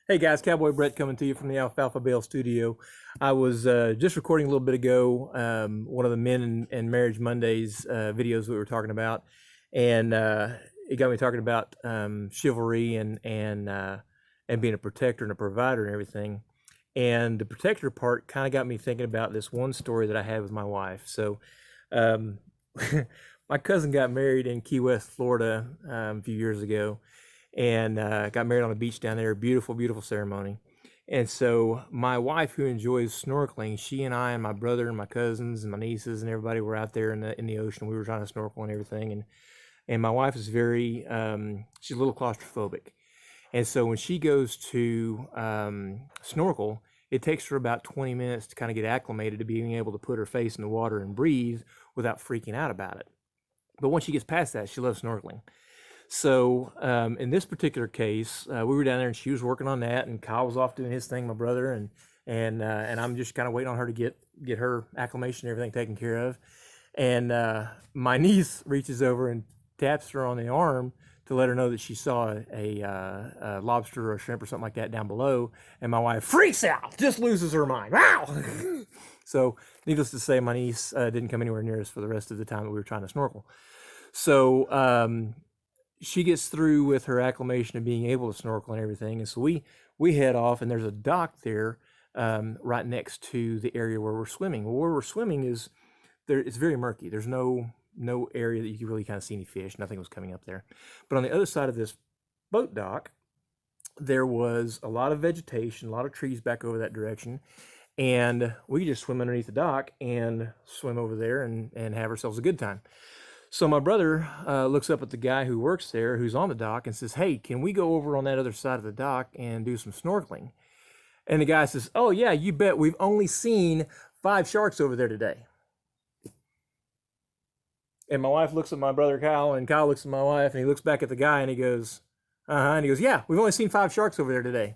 Hey guys, Cowboy Brett coming to you from the Alfalfa Bale studio. I was just recording a little bit ago one of the Men and Marriage Mondays videos we were talking about, and it got me talking about chivalry and being a protector and a provider and everything. And the protector part kind of got me thinking about this one story that I had with my wife. So, um, my cousin got married in Key West, Florida, a few years ago, and got married on a beach down there. Beautiful, beautiful ceremony. And so my wife, who enjoys snorkeling, she and I and my brother and my cousins and my nieces and everybody were out there in the ocean. We were trying to snorkel and everything. And my wife is very she's a little claustrophobic. And so when she goes to snorkel, it takes her about 20 minutes to kind of get acclimated to being able to put her face in the water and breathe without freaking out about it. But once she gets past that, she loves snorkeling. So in this particular case, we were down there and she was working on that, and Kyle was off doing his thing, my brother, and I'm just kind of waiting on her to get her acclimation and everything taken care of. And my niece reaches over and taps her on the arm to let her know that she saw a lobster or a shrimp or something like that down below, and my wife freaks out, just loses her mind. Wow! So needless to say, my niece didn't come anywhere near us for the rest of the time that we were trying to snorkel. So she gets through with her acclimation of being able to snorkel and everything, and so we head off, and there's a dock there right next to the area where we're swimming. Well, where we're swimming is there; it's very murky. There's no area that you can really kind of see any fish. Nothing was coming up there. But on the other side of this boat dock, there was a lot of vegetation, a lot of trees back over that direction, and we could just swim underneath the dock and swim over there and have ourselves a good time. So my brother looks up at the guy who works there, who's on the dock, and says, "Hey, can we go over on that other side of the dock and do some snorkeling?" And the guy says, "Oh yeah, you bet. We've only seen 5 sharks over there today." And my wife looks at my brother Kyle, and Kyle looks at my wife, and he looks back at the guy, and he goes, "Uh-huh." And he goes, "Yeah, we've only seen 5 sharks over there today."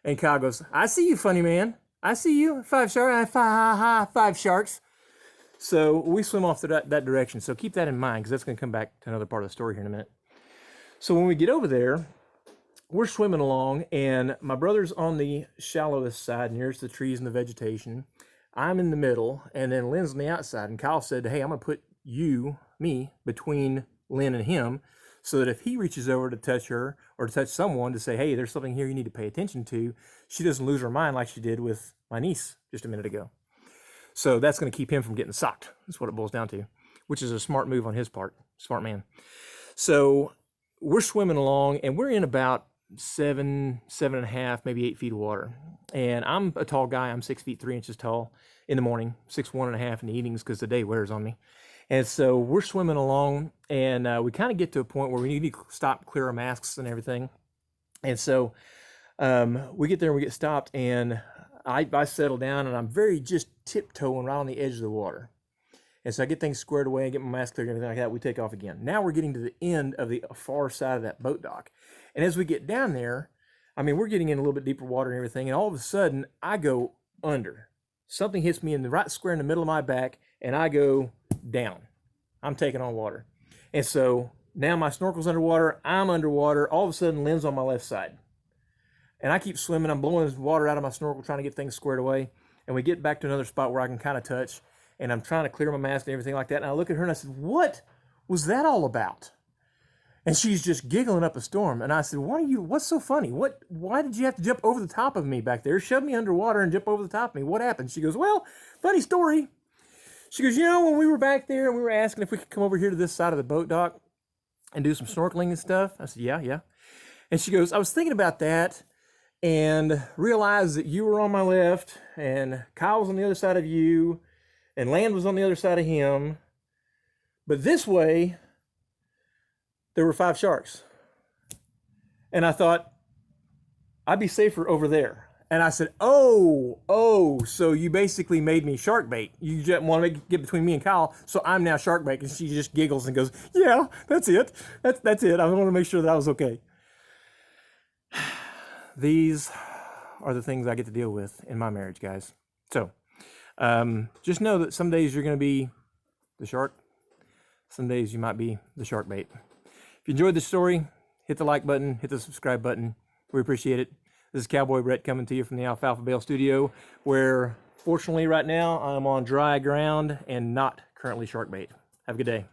And Kyle goes, "I see you, funny man. I see you. 5 sharks. 5 sharks." So we swim off to that direction. So keep that in mind, because that's going to come back to another part of the story here in a minute. So when we get over there, we're swimming along, and my brother's on the shallowest side, nearest the trees and the vegetation. I'm in the middle, and then Lynn's on the outside. And Kyle said, "Hey, I'm going to put me, between Lynn and him, so that if he reaches over to touch her or to touch someone to say, hey, there's something here you need to pay attention to, she doesn't lose her mind like she did with my niece just a minute ago." So that's going to keep him from getting socked. That's what it boils down to, which is a smart move on his part. Smart man. So we're swimming along, and we're in about 7.5, maybe 8 feet of water. And I'm a tall guy. I'm 6 feet 3 inches tall in the morning, 6'1.5" in the evenings because the day wears on me. And so we're swimming along, and we kind of get to a point where we need to stop, clear our masks and everything. And so we get there and we get stopped, and I settle down, and I'm very just tiptoeing right on the edge of the water. And so I get things squared away and get my mask cleared and everything like that. We take off again. Now we're getting to the end of the far side of that boat dock. And as we get down there, I mean, we're getting in a little bit deeper water and everything, and all of a sudden I go under. Something hits me in the right square in the middle of my back, and I go down. I'm taking on water. And so now my snorkel's underwater, I'm underwater. All of a sudden, Lynn's on my left side. And I keep swimming. I'm blowing water out of my snorkel, trying to get things squared away. And we get back to another spot where I can kind of touch. And I'm trying to clear my mask and everything like that. And I look at her and I said, "What was that all about?" And she's just giggling up a storm. And I said, "What's so funny? Why did you have to jump over the top of me back there? Shove me underwater and jump over the top of me. What happened?" She goes, "Well, funny story." She goes, when we were back there and we were asking if we could come over here to this side of the boat dock and do some snorkeling and stuff. I said, yeah. And she goes, "I was thinking about that and realized that you were on my left and Kyle was on the other side of you and Land was on the other side of him. But this way, there were 5 sharks. And I thought, I'd be safer over there." And I said, oh, so you basically made me shark bait. You just want to get between me and Kyle, so I'm now shark bait. And she just giggles and goes, "Yeah, that's it. That's it. I want to make sure that I was okay." These are the things I get to deal with in my marriage, guys. So just know that some days you're going to be the shark. Some days you might be the shark bait. If you enjoyed this story, hit the like button, hit the subscribe button. We appreciate it. This is Cowboy Brett coming to you from the Alfalfa Bale Studio, where fortunately right now I'm on dry ground and not currently shark bait. Have a good day.